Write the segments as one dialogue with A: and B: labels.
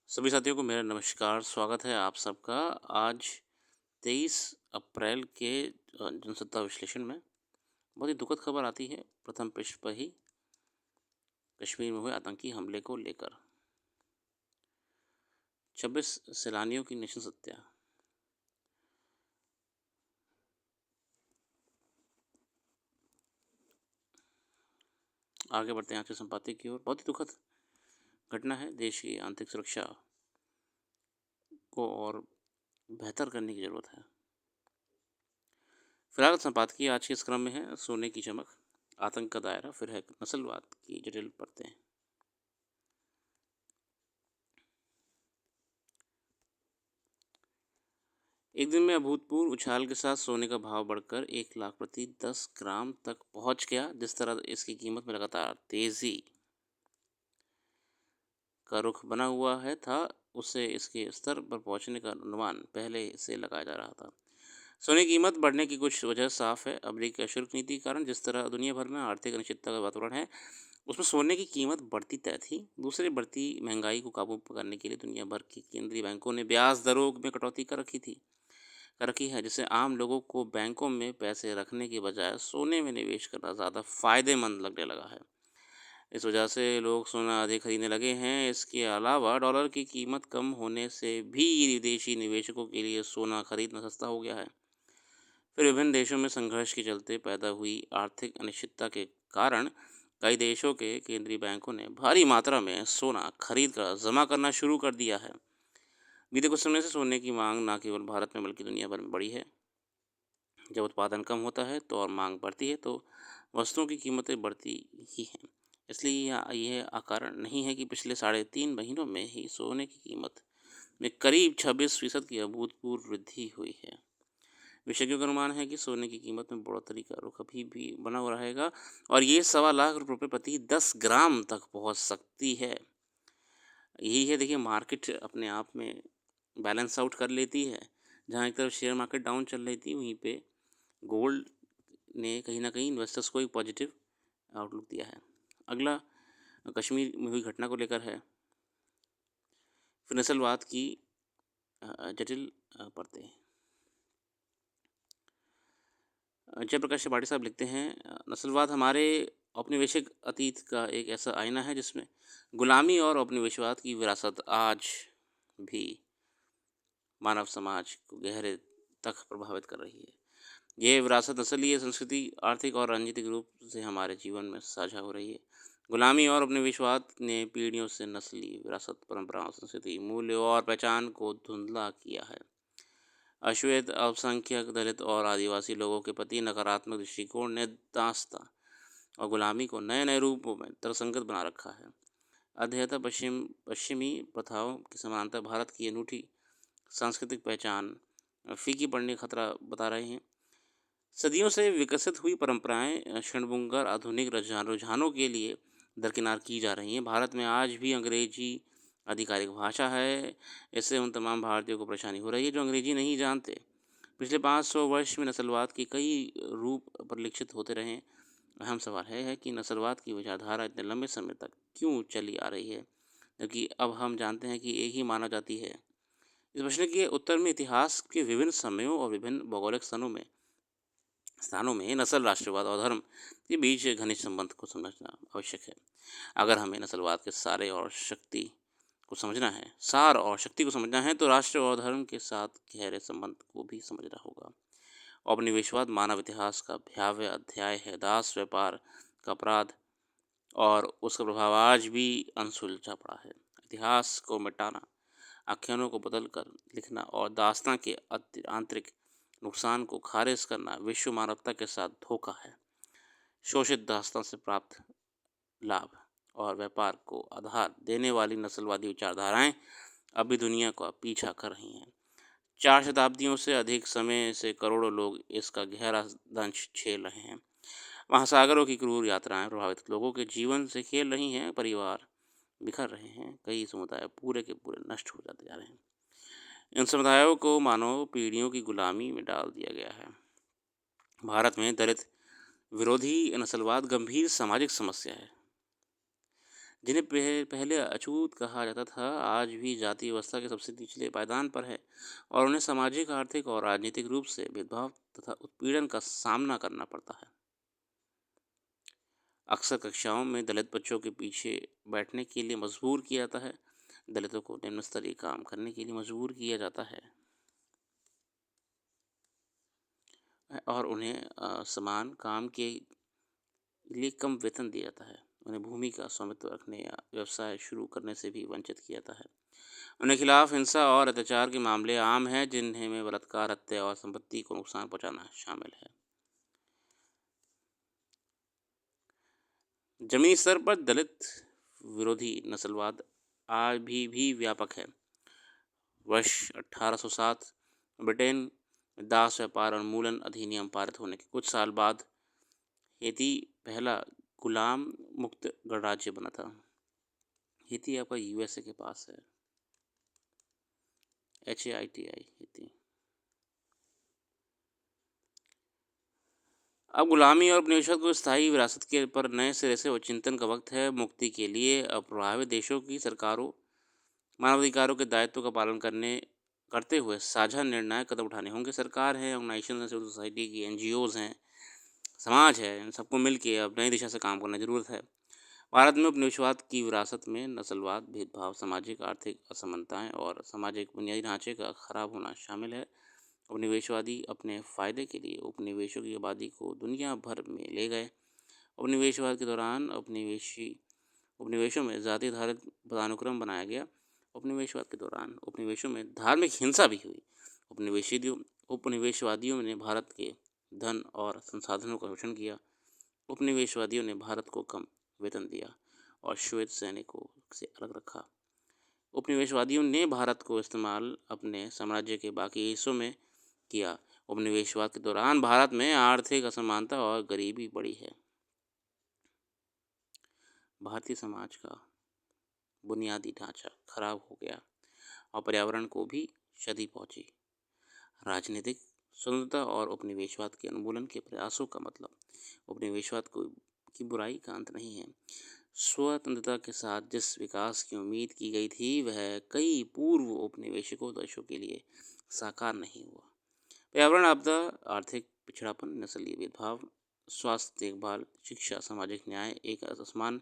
A: सभी साथियों को मेरा नमस्कार, स्वागत है आप सबका। आज 23 अप्रैल के जनसत्ता विश्लेषण में बहुत ही दुखद खबर आती है। प्रथम पृष्ठ पर ही कश्मीर में हुए आतंकी हमले को लेकर 26 सैलानियों की निशंस हत्या। आगे बढ़ते हैं आज के संपादकीय की ओर। बहुत ही दुखद घटना है। देश की आंतरिक सुरक्षा को और बेहतर करने की ज़रूरत है। फिलहाल संपादकीय आज के इस क्रम में है सोने की चमक, आतंक का दायरा, फिर है नस्लवाद की जटिल परतें। एक दिन में अभूतपूर्व उछाल के साथ सोने का भाव बढ़कर 1 लाख प्रति 10 ग्राम तक पहुंच गया। जिस तरह इसकी कीमत में लगातार तेजी का रुख बना हुआ है था, उससे इसके स्तर पर पहुंचने का अनुमान पहले से लगाया जा रहा था। सोने की कीमत बढ़ने की कुछ वजह साफ है। अमेरिका शुल्क नीति के कारण जिस तरह दुनिया भर में आर्थिक अनिश्चितता का वातावरण है, उसमें सोने की कीमत बढ़ती तय थी। दूसरी बढ़ती महंगाई को काबू करने के लिए दुनिया भर की केंद्रीय बैंकों ने ब्याज दरों में कटौती कर रखी है, जिससे आम लोगों को बैंकों में पैसे रखने के बजाय सोने में निवेश करना ज़्यादा फायदेमंद लगने लगा है। इस वजह से लोग सोना अधिक खरीदने लगे हैं। इसके अलावा डॉलर की कीमत कम होने से भी विदेशी निवेशकों के लिए सोना खरीदना सस्ता हो गया है। फिर विभिन्न देशों में संघर्ष के चलते पैदा हुई आर्थिक अनिश्चितता के कारण कई देशों के केंद्रीय बैंकों ने भारी मात्रा में सोना खरीद कर जमा करना शुरू कर दिया है। बीते कुछ समय से सोने की मांग न केवल भारत में बल्कि दुनिया भर में बढ़ी है। जब उत्पादन कम होता है तो और मांग बढ़ती है तो वस्तुओं की कीमतें बढ़ती ही हैं। इसलिए यह अकारण नहीं है कि पिछले 3.5 महीनों में ही सोने की कीमत में करीब 26% की अभूतपूर्व वृद्धि हुई है। विशेषज्ञों का अनुमान है कि सोने की कीमत में बढ़ोतरी का रुख अभी भी बना हुआ रहेगा और ये 1.25 लाख रुपए प्रति 10 ग्राम तक पहुंच सकती है। यही है, देखिए, मार्केट अपने आप में बैलेंस आउट कर लेती है। जहाँ एक तरफ शेयर मार्केट डाउन चल रही थी, वहीं पे गोल्ड ने कहीं न कहीं इन्वेस्टर्स को एक पॉजिटिव आउटलुक दिया है। अगला कश्मीर में हुई घटना को लेकर है। फिर नस्लवाद की जटिल परतें। जयप्रकाश त्रिपाठी साहब लिखते हैं, नस्लवाद हमारे औपनिवेशिक अतीत का एक ऐसा आईना है जिसमें गुलामी और औपनिवेशवाद की विरासत आज भी मानव समाज को गहरे तक प्रभावित कर रही है। ये विरासत नस्लीय संस्कृति, आर्थिक और राजनीतिक रूप से हमारे जीवन में साझा हो रही है। गुलामी और उपनिवेशवाद ने पीढ़ियों से नस्ली विरासत, परंपराओं, संस्कृति, मूल्य और पहचान को धुंधला किया है। अश्वेत, अल्पसंख्यक, दलित और आदिवासी लोगों के प्रति नकारात्मक दृष्टिकोण ने दासता और गुलामी को नए नए रूपों में तर्कसंगत बना रखा है। अध्येता पश्चिमी प्रथाओं की समानता भारत की अनूठी सांस्कृतिक पहचान फीकी पड़ने का खतरा बता रहे हैं। सदियों से विकसित हुई परंपराएं क्षणभंगुर आधुनिक रुझानों के लिए दरकिनार की जा रही हैं। भारत में आज भी अंग्रेजी आधिकारिक भाषा है। इससे उन तमाम भारतीयों को परेशानी हो रही है जो अंग्रेजी नहीं जानते। पिछले 500 वर्ष में नस्लवाद के कई रूप परिलक्षित होते रहे हैं। अहम सवाल है कि नस्लवाद की विचारधारा इतने लंबे समय तक क्यों चली आ रही है, जबकि अब हम जानते हैं कि एक ही माना जाती है। इस प्रश्न के उत्तर में इतिहास के विभिन्न समयों और विभिन्न भौगोलिक स्थानों में नस्ल, राष्ट्रवाद और धर्म के बीच घनिष्ठ संबंध को समझना आवश्यक है। अगर हमें नस्लवाद के सार और शक्ति को समझना है तो राष्ट्र और धर्म के साथ गहरे संबंध को भी समझना होगा। औपनिवेशवाद मानव इतिहास का भयावह अध्याय है। दास व्यापार का अपराध और उसका प्रभाव आज भी अनसुलझा पड़ा है। इतिहास को मिटाना, आख्यानों को बदलकर लिखना और दास्तां के आंतरिक नुकसान को खारिज करना विश्व मानवता के साथ धोखा है। शोषित दास्तां से प्राप्त लाभ और व्यापार को आधार देने वाली नस्लवादी विचारधाराएं अभी दुनिया का पीछा कर रही हैं। 4 शताब्दियों से अधिक समय से करोड़ों लोग इसका गहरा दंश झेल रहे हैं। महासागरों की क्रूर यात्राएं प्रभावित लोगों के जीवन से खेल रही हैं। परिवार बिखर रहे हैं। कई समुदाय पूरे के पूरे नष्ट हो जाते जा रहे हैं। इन समुदायों को मानव पीढ़ियों की गुलामी में डाल दिया गया है। भारत में दलित विरोधी नस्लवाद गंभीर सामाजिक समस्या है। जिन्हें पहले अछूत कहा जाता था, आज भी जाति व्यवस्था के सबसे निचले पायदान पर है और उन्हें सामाजिक, आर्थिक और राजनीतिक रूप से भेदभाव तथा उत्पीड़न का सामना करना पड़ता है। अक्सर कक्षाओं में दलित बच्चों के पीछे बैठने के लिए मजबूर किया जाता है। दलितों को निम्न स्तरीय काम करने के लिए मजबूर किया जाता है और उन्हें समान काम के लिए कम वेतन दिया जाता है। उन्हें भूमि का स्वामित्व रखने या व्यवसाय शुरू करने से भी वंचित किया जाता है। उनके खिलाफ हिंसा और अत्याचार के मामले आम हैं, जिन्हें में बलात्कार, हत्या और संपत्ति को नुकसान पहुंचाना शामिल है। जमीनी स्तर पर दलित विरोधी नस्लवाद आज भी व्यापक है। वर्ष 1807 ब्रिटेन में दास व्यापार उन्मूलन अधिनियम पारित होने के कुछ साल बाद हेती पहला गुलाम मुक्त गणराज्य बना था। हेती आपका यूएसए के पास है, HAITI हेती। अब गुलामी और उपनिवेशवाद को स्थायी विरासत के पर नए सिरे से चिंतन का वक्त है। मुक्ति के लिए अब प्रभावित देशों की सरकारों मानवाधिकारों के दायित्व का पालन करते हुए साझा निर्णायक कदम उठाने होंगे। सरकार है, ऑर्गेनाइजेशन है, सिविल सोसाइटी की NGOs हैं, समाज है, इन सबको मिल के अब नई दिशा से काम करने की ज़रूरत है। भारत में उपनिवेशवाद की विरासत में नस्लवाद, भेदभाव, सामाजिक आर्थिक असमानताएं और सामाजिक बुनियादी ढांचे का खराब होना शामिल है। उपनिवेशवादी अपने फ़ायदे के लिए उपनिवेशों की आबादी को दुनिया भर में ले गए। उपनिवेशवाद के दौरान उपनिवेशों में जाति आधारित पदानुक्रम बनाया गया। उपनिवेशवाद के दौरान उपनिवेशों में धार्मिक हिंसा भी हुई। उपनिवेशवादियों ने भारत के धन और संसाधनों का शोषण किया। उपनिवेशवादियों ने भारत को कम वेतन दिया और श्वेत सैनिकों से अलग रखा। उपनिवेशवादियों ने भारत को इस्तेमाल अपने साम्राज्य के बाकी हिस्सों में किया। उपनिवेशवाद के दौरान भारत में आर्थिक असमानता और गरीबी बढ़ी है। भारतीय समाज का बुनियादी ढांचा खराब हो गया और पर्यावरण को भी क्षति पहुंची। राजनीतिक स्वतंत्रता और उपनिवेशवाद के उन्मूलन के प्रयासों का मतलब उपनिवेशवाद की बुराई का अंत नहीं है। स्वतंत्रता के साथ जिस विकास की उम्मीद की गई थी, वह कई पूर्व औपनिवेशिकों देशों के लिए साकार नहीं हुआ। पर्यावरण आपदा, आर्थिक पिछड़ापन, नस्लीय भेदभाव, स्वास्थ्य देखभाल, शिक्षा, सामाजिक न्याय एक असमान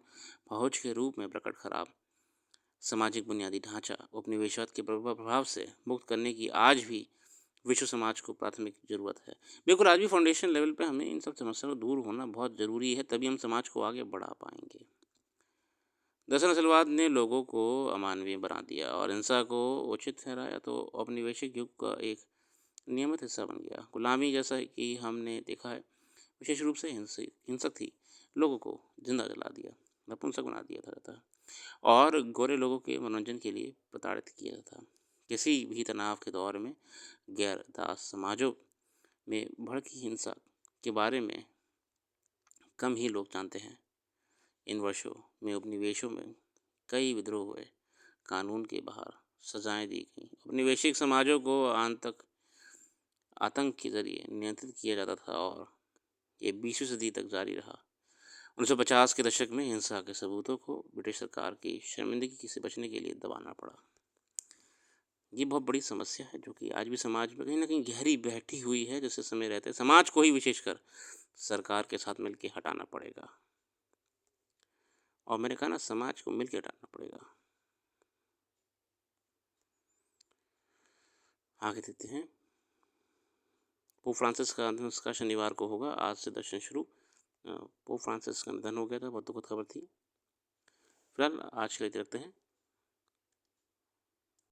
A: पहुँच के रूप में प्रकट खराब सामाजिक बुनियादी ढांचा उपनिवेशवाद के प्रभाव से मुक्त करने की आज भी विश्व समाज को प्राथमिक जरूरत है। बिल्कुल, आज भी फाउंडेशन लेवल पे हमें इन सब समस्याओं से दूर होना बहुत ज़रूरी है, तभी हम समाज को आगे बढ़ा पाएंगे। दरअसल नस्लवाद ने लोगों को अमानवीय बना दिया और हिंसा को उचित ठहराया तो औपनिवेशिक युग का एक नियमित हिस्सा बन गया। गुलामी, जैसा कि हमने देखा है, विशेष रूप से हिंसक थी। लोगों को जिंदा जला दिया, नपुंसक बना दिया था और गोरे लोगों के मनोरंजन के लिए प्रताड़ित किया था। किसी भी तनाव के दौर में गैर दास समाजों में भड़की हिंसा के बारे में कम ही लोग जानते हैं। इन वर्षों में उपनिवेशों में कई विद्रोह हुए, कानून के बाहर सजाएं दी गई। उपनिवेशिक समाजों को आतंक के जरिए नियंत्रित किया जाता था और ये 20वीं सदी तक जारी रहा। 1950 के दशक में हिंसा के सबूतों को ब्रिटिश सरकार की शर्मिंदगी से बचने के लिए दबाना पड़ा। ये बहुत बड़ी समस्या है जो कि आज भी समाज में कहीं ना कहीं गहरी बैठी हुई है, जिससे समय रहते समाज को ही विशेषकर सरकार के साथ मिलकर हटाना पड़ेगा। और मैंने कहा ना, समाज को मिलकर हटाना पड़ेगा। आगे देखते हैं। पोप फ्रांसिस का अंतिम संस्कार शनिवार को होगा। आज से दर्शन शुरू। पोप फ्रांसिस का निधन हो गया था, बहुत दुखद खबर थी। फिलहाल आज के लिए रखते हैं।